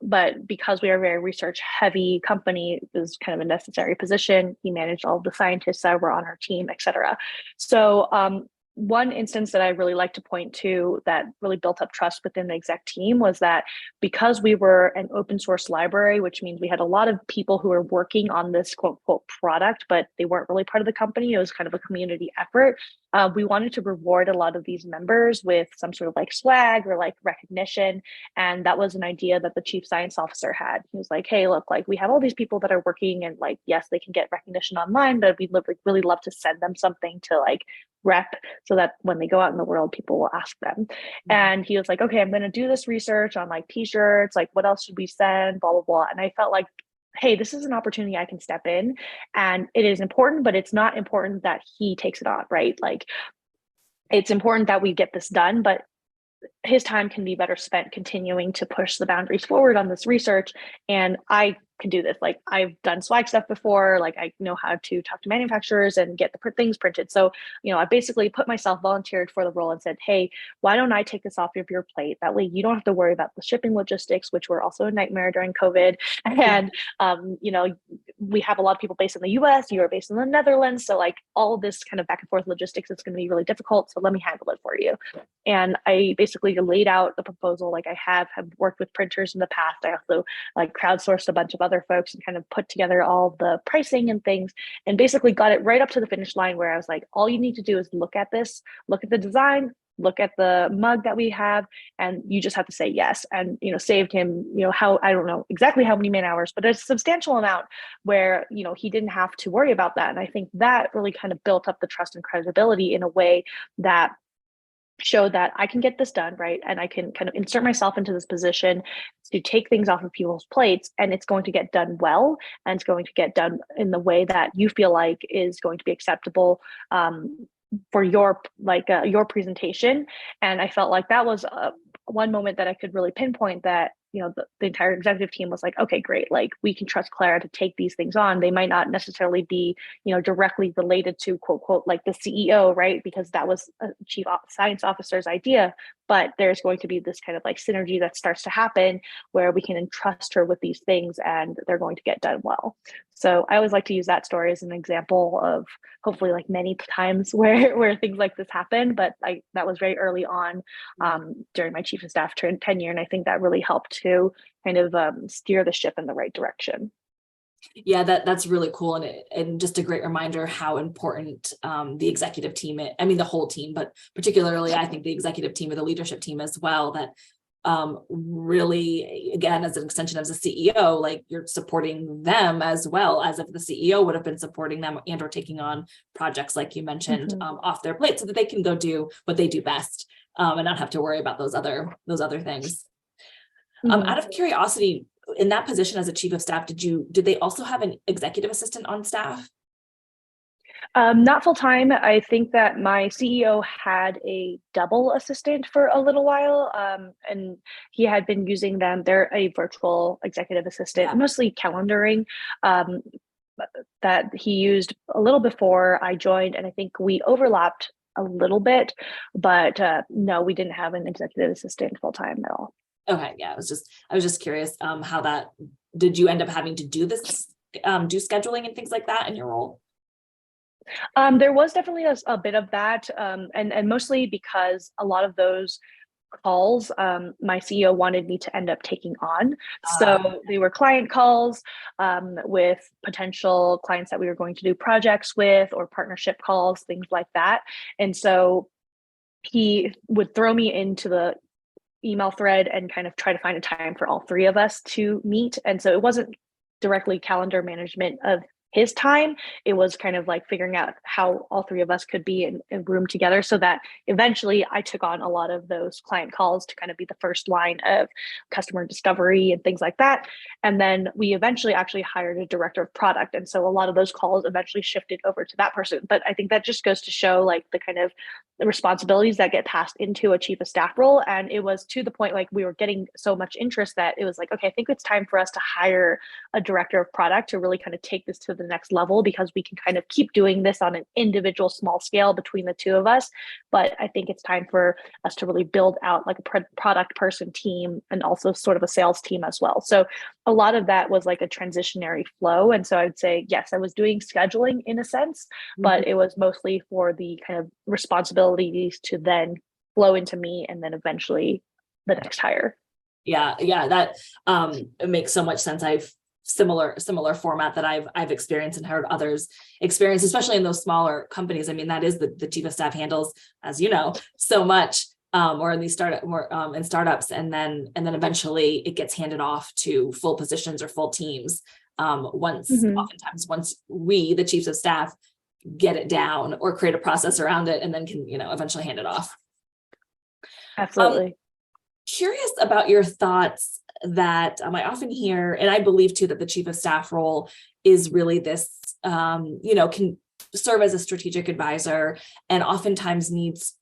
But because we are a very research heavy company, it was kind of a necessary position. He managed all of the scientists that were on our team, et cetera. So one instance that I really like to point to that really built up trust within the exec team was that because we were an open source library, which means we had a lot of people who were working on this quote unquote product, but they weren't really part of the company. It was kind of a community effort. We wanted to reward a lot of these members with some sort of like swag or like recognition. And that was an idea that the chief science officer had. He was like, hey, look, like we have all these people that are working, and like, yes, they can get recognition online, but we'd really love to send them something to like rep, so that when they go out in the world, people will ask them. And he was like, okay, I'm going to do this research on like t-shirts, like what else should we send, blah, blah, blah. And I felt like, hey, this is an opportunity I can step in, and it is important, but it's not important that he takes it on, right? Like it's important that we get this done, but his time can be better spent continuing to push the boundaries forward on this research. And I can do this. Like I've done swag stuff before, like I know how to talk to manufacturers and get the things printed. So, I basically put myself, volunteered for the role and said, hey, why don't I take this off of your plate? That way you don't have to worry about the shipping logistics, which were also a nightmare during COVID. And, we have a lot of people based in the US, you are based in the Netherlands. So like all this kind of back and forth logistics, it's going to be really difficult. So let me handle it for you. And I basically laid out the proposal. Like I have worked with printers in the past. I also like crowdsourced a bunch of other folks and kind of put together all the pricing and things, and basically got it right up to the finish line where I was like, all you need to do is look at this, look at the design, look at the mug that we have, and you just have to say yes. And saved him how, I don't know exactly how many man hours, but a substantial amount where he didn't have to worry about that. And I think that really kind of built up the trust and credibility in a way that showed that I can get this done, right? And I can kind of insert myself into this position to take things off of people's plates, and it's going to get done well, and it's going to get done in the way that you feel like is going to be acceptable for your presentation. And I felt like that was one moment that I could really pinpoint that the entire executive team was like, okay, great, like we can trust Clara to take these things on. They might not necessarily be directly related to quote quote like the CEO, right, because that was a chief science officer's idea, but there's going to be this kind of like synergy that starts to happen where we can entrust her with these things and they're going to get done well. So I always like to use that story as an example of hopefully like many times where things like this happen. But that was very early on during my chief of staff tenure. And I think that really helped to kind of steer the ship in the right direction. Yeah, that's really cool. And just a great reminder how important the executive team, I mean, the whole team, but particularly I think the executive team or the leadership team as well, that really, again, as an extension of the CEO, like you're supporting them as well as if the CEO would have been supporting them and or taking on projects like you mentioned off their plate so that they can go do what they do best and not have to worry about those other things. Out of curiosity, in that position as a chief of staff, did they also have an executive assistant on staff? Not full time. I think that my CEO had a double assistant for a little while, and he had been using them. They're a virtual executive assistant, mostly calendaring, that he used a little before I joined, and I think we overlapped a little bit, but no, we didn't have an executive assistant full time at all. Okay, yeah, I was just curious how that, did you end up having to do this, do scheduling and things like that in your role? There was definitely a bit of that, and mostly because a lot of those calls, my CEO wanted me to end up taking on. So they were client calls with potential clients that we were going to do projects with, or partnership calls, things like that. And so he would throw me into the email thread and kind of try to find a time for all three of us to meet. And so it wasn't directly calendar management of his time. It was kind of like figuring out how all three of us could be in a room together, so that eventually I took on a lot of those client calls to kind of be the first line of customer discovery and things like that. And then we eventually actually hired a director of product. And so a lot of those calls eventually shifted over to that person. But I think that just goes to show like the kind of the responsibilities that get passed into a chief of staff role. And it was to the point like we were getting so much interest that it was like, okay, I think it's time for us to hire a director of product to really kind of take this to the next level, because we can kind of keep doing this on an individual small scale between the two of us. But I think it's time for us to really build out like a product person team and also sort of a sales team as well. So a lot of that was like a transitionary flow. And so I would say, yes, I was doing scheduling in a sense, but it was mostly for the kind of responsibilities to then flow into me and then eventually the next hire. Yeah, that it makes so much sense. I've similar format that I've experienced and heard others experience, especially in those smaller companies. I mean, that is the chief of staff handles, as you know, so much, or in these startups, and then eventually it gets handed off to full positions or full teams. Oftentimes once we, the chiefs of staff, get it down or create a process around it, and then can, eventually hand it off. Absolutely. Curious about your thoughts that I often hear, and I believe too, that the chief of staff role is really this, can serve as a strategic advisor, and oftentimes needs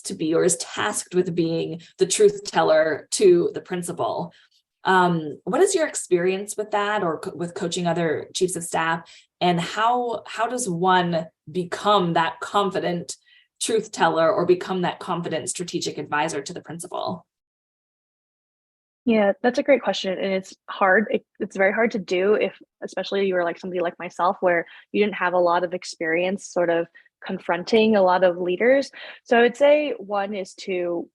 to be, or is tasked with being, the truth teller to the principal. What is your experience with that, or with coaching other chiefs of staff, and how does one become that confident truth teller, or become that confident strategic advisor to the principal? Yeah, that's a great question. And it's hard. It's very hard to do if, especially you were like somebody like myself, where you didn't have a lot of experience sort of confronting a lot of leaders. So I would say one is to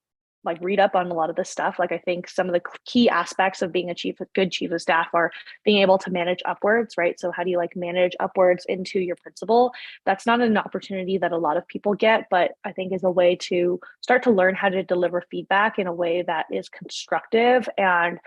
like read up on a lot of this stuff. Like I think some of the key aspects of being a good chief of staff are being able to manage upwards, right? So how do you like manage upwards into your principal? That's not an opportunity that a lot of people get, but I think is a way to start to learn how to deliver feedback in a way that is constructive, and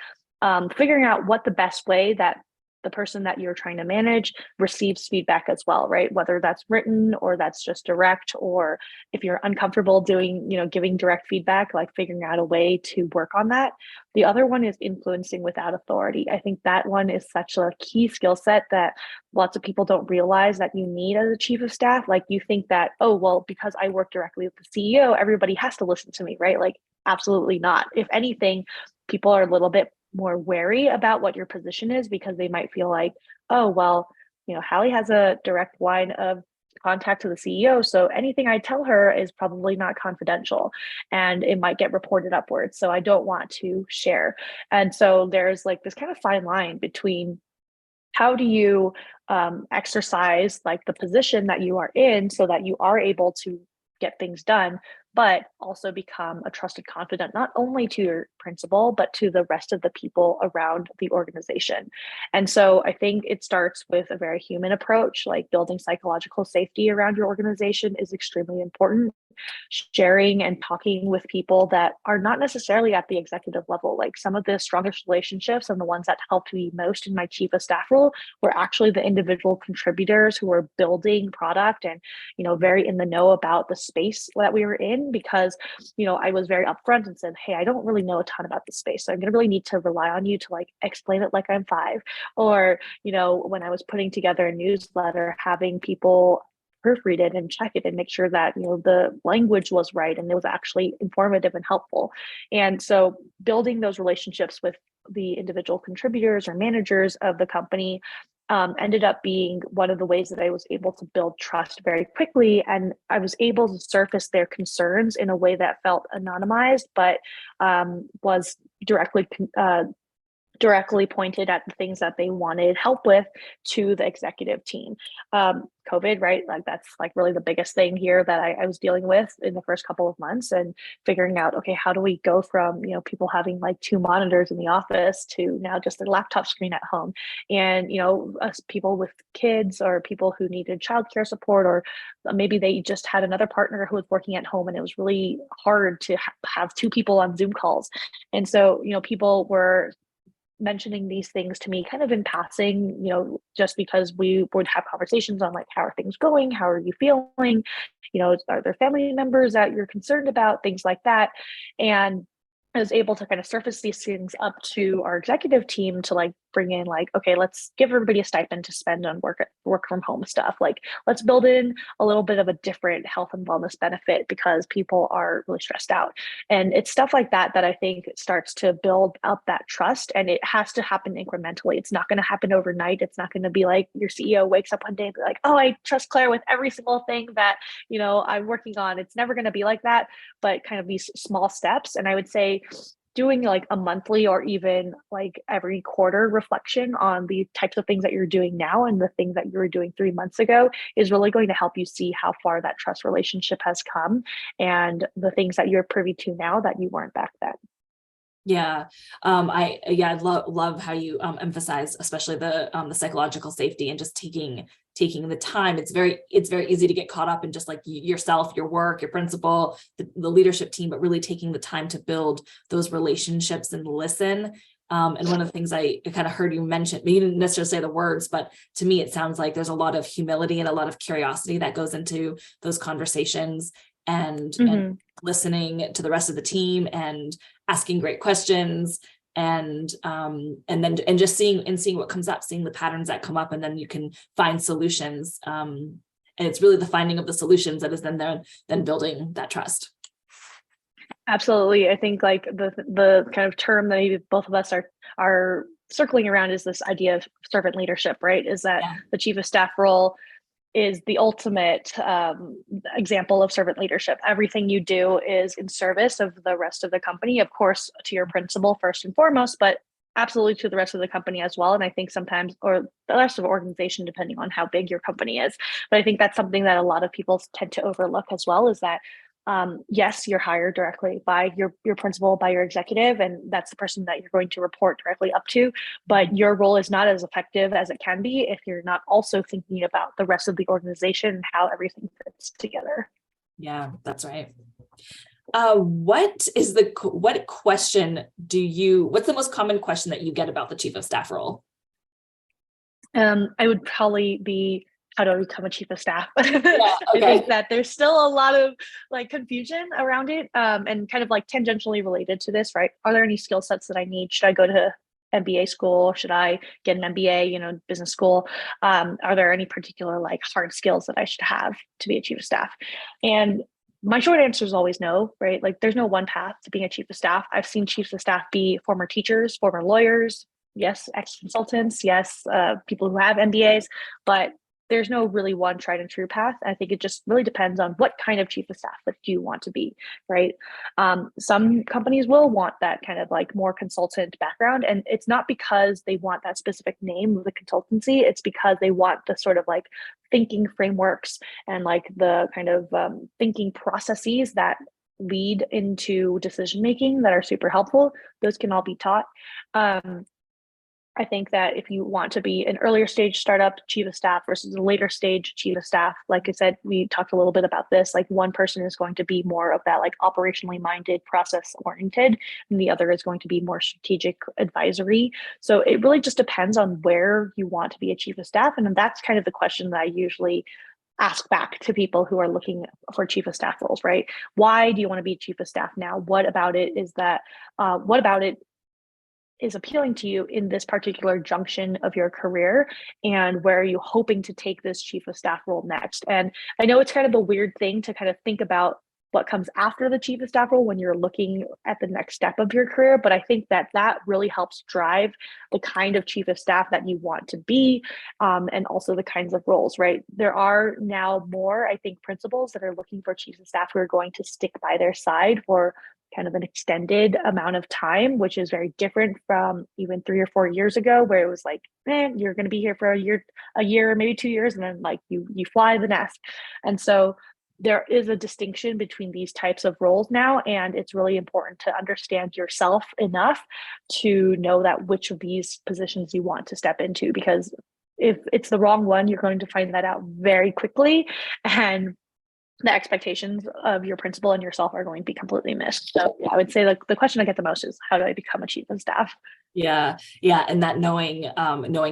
figuring out what the best way that the person that you're trying to manage receives feedback as well, right? Whether that's written or that's just direct, or if you're uncomfortable doing, giving direct feedback, like figuring out a way to work on that. The other one is influencing without authority. I think that one is such a key skill set that lots of people don't realize that you need as a chief of staff. Like you think that, oh, well, because I work directly with the CEO, everybody has to listen to me, right? Like absolutely not. If anything, people are a little bit more wary about what your position is, because they might feel like, oh, well, Hallie has a direct line of contact to the CEO, so anything I tell her is probably not confidential and it might get reported upwards, so I don't want to share. And so there's like this kind of fine line between how do you exercise like the position that you are in so that you are able to get things done, but also become a trusted confidant, not only to your principal, but to the rest of the people around the organization. And so I think it starts with a very human approach, like building psychological safety around your organization is extremely important. Sharing and talking with people that are not necessarily at the executive level. Like some of the strongest relationships and the ones that helped me most in my chief of staff role were actually the individual contributors who were building product and, very in the know about the space that we were in, because, I was very upfront and said, hey, I don't really know a ton about this space. So I'm going to really need to rely on you to like explain it like I'm five. Or, when I was putting together a newsletter, having people proofread it and check it and make sure that the language was right and it was actually informative and helpful. And so building those relationships with the individual contributors or managers of the company ended up being one of the ways that I was able to build trust very quickly. And I was able to surface their concerns in a way that felt anonymized, but was directly pointed at the things that they wanted help with to the executive team. COVID, right? Like that's like really the biggest thing here that I was dealing with in the first couple of months, and figuring out, okay, how do we go from, people having like two monitors in the office to now just a laptop screen at home. And, us people with kids or people who needed childcare support, or maybe they just had another partner who was working at home and it was really hard to have two people on Zoom calls. And so, people were mentioning these things to me kind of in passing, just because we would have conversations on like, how are things going? How are you feeling? Are there family members that you're concerned about? Things like that. And I was able to kind of surface these things up to our executive team to like bring in like, okay, let's give everybody a stipend to spend on work from home stuff. Like let's build in a little bit of a different health and wellness benefit because people are really stressed out. And it's stuff like that that I think starts to build up that trust, and it has to happen incrementally. It's not going to happen overnight. It's not going to be like your CEO wakes up one day and be like, oh, I trust Claire with every single thing that, I'm working on. It's never going to be like that, but kind of these small steps. And I would say doing like a monthly or even like every quarter reflection on the types of things that you're doing now and the things that you were doing 3 months ago is really going to help you see how far that trust relationship has come and the things that you're privy to now that you weren't back then. Yeah. I love how you emphasize, especially the psychological safety and just taking the time. It's very easy to get caught up in just like yourself, your work, your principal, the leadership team, but really taking the time to build those relationships and listen. And one of the things I kind of heard you mention, you didn't necessarily say the words, but to me, it sounds like there's a lot of humility and a lot of curiosity that goes into those conversations, and listening to the rest of the team and asking great questions, and just seeing what comes up, seeing the patterns that come up, and then you can find solutions. And it's really the finding of the solutions that is then building that trust. Absolutely. I think like the kind of term that maybe both of us are circling around is this idea of servant leadership, right? Is that the chief of staff role is the ultimate example of servant leadership. Everything you do is in service of the rest of the company, of course, to your principal first and foremost, but absolutely to the rest of the company as well. And I think sometimes, or the rest of the organization, depending on how big your company is. But I think that's something that a lot of people tend to overlook as well, is that yes, you're hired directly by your principal, by your executive, and that's the person that you're going to report directly up to. But your role is not as effective as it can be if you're not also thinking about the rest of the organization and how everything fits together. Yeah, that's right. What's the most common question that you get about the chief of staff role? I would probably be, how do I become a chief of staff? Yeah, okay. I think that there's still a lot of like confusion around it, and kind of like tangentially related to this, right? Are there any skill sets that I need? Should I go to MBA school? Should I get an MBA, business school? Are there any particular like hard skills that I should have to be a chief of staff? And my short answer is always no, right? Like there's no one path to being a chief of staff. I've seen chiefs of staff be former teachers, former lawyers, yes, ex-consultants, yes, people who have MBAs, but there's no really one tried and true path. I think it just really depends on what kind of chief of staff that you want to be, right? Some companies will want that kind of like more consultant background, and it's not because they want that specific name of the consultancy. It's because they want the sort of like thinking frameworks and like the kind of thinking processes that lead into decision making that are super helpful. Those can all be taught. I think that if you want to be an earlier stage startup chief of staff versus a later stage chief of staff, like I said, we talked a little bit about this, like one person is going to be more of that like operationally minded, process oriented, and the other is going to be more strategic advisory. So it really just depends on where you want to be a chief of staff. And that's kind of the question that I usually ask back to people who are looking for chief of staff roles, right? Why do you want to be chief of staff now? What about it is that, what about it is appealing to you in this particular junction of your career, and where are you hoping to take this chief of staff role next? And I know it's kind of a weird thing to kind of think about what comes after the chief of staff role when you're looking at the next step of your career, but I think that that really helps drive the kind of chief of staff that you want to be, and also the kinds of roles, right? There are now more, I think, principals that are looking for chiefs of staff who are going to stick by their side for kind of an extended amount of time, which is very different from even 3 or 4 years ago, where it was like, man, you're going to be here for a year, maybe 2 years, and then like you fly the nest. And so there is a distinction between these types of roles now, and it's really important to understand yourself enough to know that which of these positions you want to step into, because if it's the wrong one, you're going to find that out very quickly, and the expectations of your principal and yourself are going to be completely missed. So yeah, I would say like the question I get the most is, how do I become a chief of staff? Yeah. And that knowing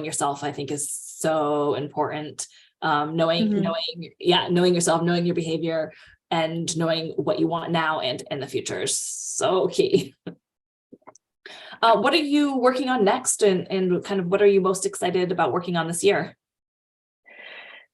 yourself, I think, is so important. Knowing yourself, knowing your behavior, and knowing what you want now and in the future is so key. What are you working on next, and kind of what are you most excited about working on this year?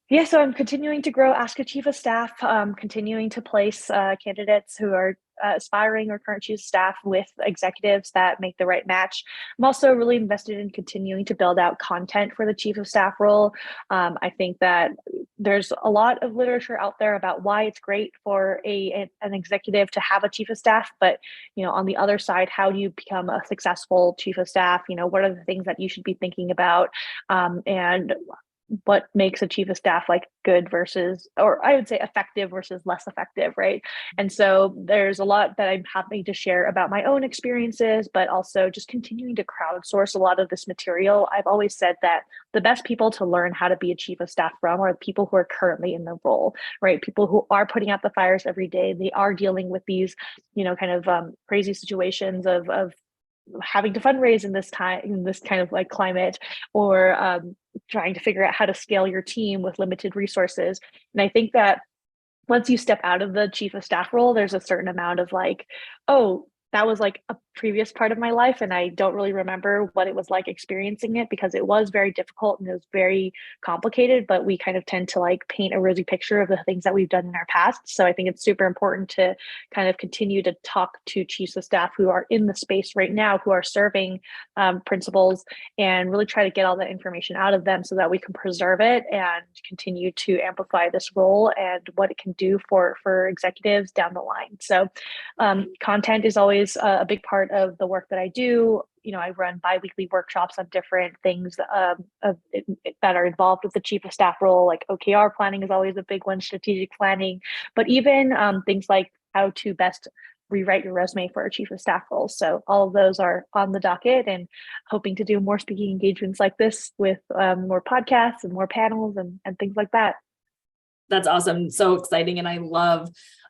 Yeah, so I'm continuing to grow Ask a Chief of Staff, continuing to place candidates who are aspiring or current chief of staff with executives that make the right match. I'm also really invested in continuing to build out content for the chief of staff role. I think that there's a lot of literature out there about why it's great for an executive to have a chief of staff, but on the other side, how do you become a successful chief of staff? What are the things that you should be thinking about, and what makes a chief of staff like good versus, or I would say effective versus less effective, right? And so there's a lot that I'm happy to share about my own experiences, but also just continuing to crowdsource a lot of this material. I've always said that the best people to learn how to be a chief of staff from are the people who are currently in the role, right? People who are putting out the fires every day. They are dealing with these, kind of crazy situations of having to fundraise in this time, in this kind of like climate, or trying to figure out how to scale your team with limited resources. And I think that once you step out of the chief of staff role, there's a certain amount of like, oh, that was like a previous part of my life, and I don't really remember what it was like experiencing it, because it was very difficult and it was very complicated, but we kind of tend to like paint a rosy picture of the things that we've done in our past. So I think it's super important to kind of continue to talk to chiefs of staff who are in the space right now, who are serving principals, and really try to get all that information out of them so that we can preserve it and continue to amplify this role and what it can do for executives down the line. So content is always a big part of the work that I do. I run bi-weekly workshops on different things that are involved with the chief of staff role, like OKR planning is always a big one, strategic planning, but even things like how to best rewrite your resume for a chief of staff role. So all of those are on the docket, and hoping to do more speaking engagements like this with more podcasts and more panels and things like that. That's awesome. So exciting. And I love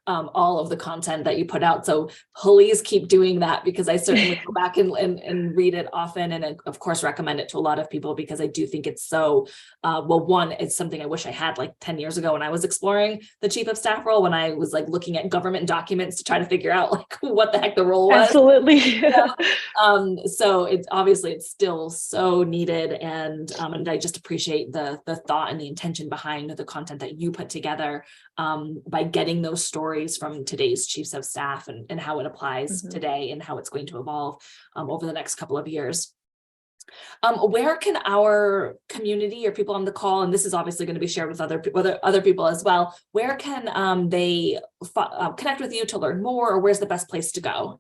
all of the content that you put out. So please keep doing that, because I certainly go back and read it often. And of course, recommend it to a lot of people, because I do think it's so, one, it's something I wish I had like 10 years ago when I was exploring the chief of staff role, when I was like looking at government documents to try to figure out like what the heck the role was. Absolutely. So it's still so needed. And I just appreciate the thought and the intention behind the content that you put together, by getting those stories from today's chiefs of staff and how it applies today and how it's going to evolve over the next couple of years. Where can our community or people on the call, and this is obviously going to be shared with other people as well, where can they connect with you to learn more, or where's the best place to go?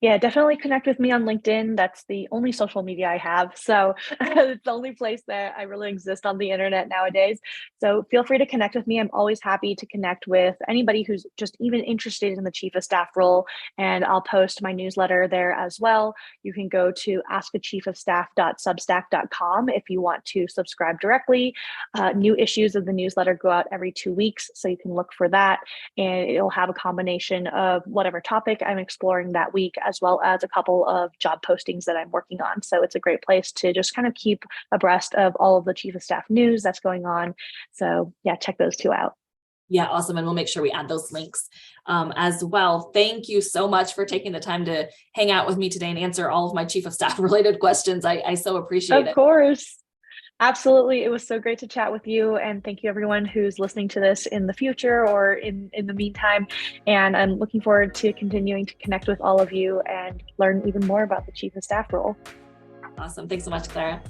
Yeah, definitely connect with me on LinkedIn. That's the only social media I have. So it's the only place that I really exist on the internet nowadays. So feel free to connect with me. I'm always happy to connect with anybody who's just even interested in the chief of staff role. And I'll post my newsletter there as well. You can go to askachiefofstaff.substack.com if you want to subscribe directly. New issues of the newsletter go out every 2 weeks, so you can look for that. And it'll have a combination of whatever topic I'm exploring that week, as well as a couple of job postings that I'm working on. So it's a great place to just kind of keep abreast of all of the chief of staff news that's going on. So yeah, check those two out. Yeah, awesome. And we'll make sure we add those links as well. Thank you so much for taking the time to hang out with me today and answer all of my chief of staff related questions. I so appreciate it. Of course. Absolutely. It was so great to chat with you. And thank you everyone who's listening to this in the future or in the meantime. And I'm looking forward to continuing to connect with all of you and learn even more about the chief of staff role. Awesome. Thanks so much, Clara.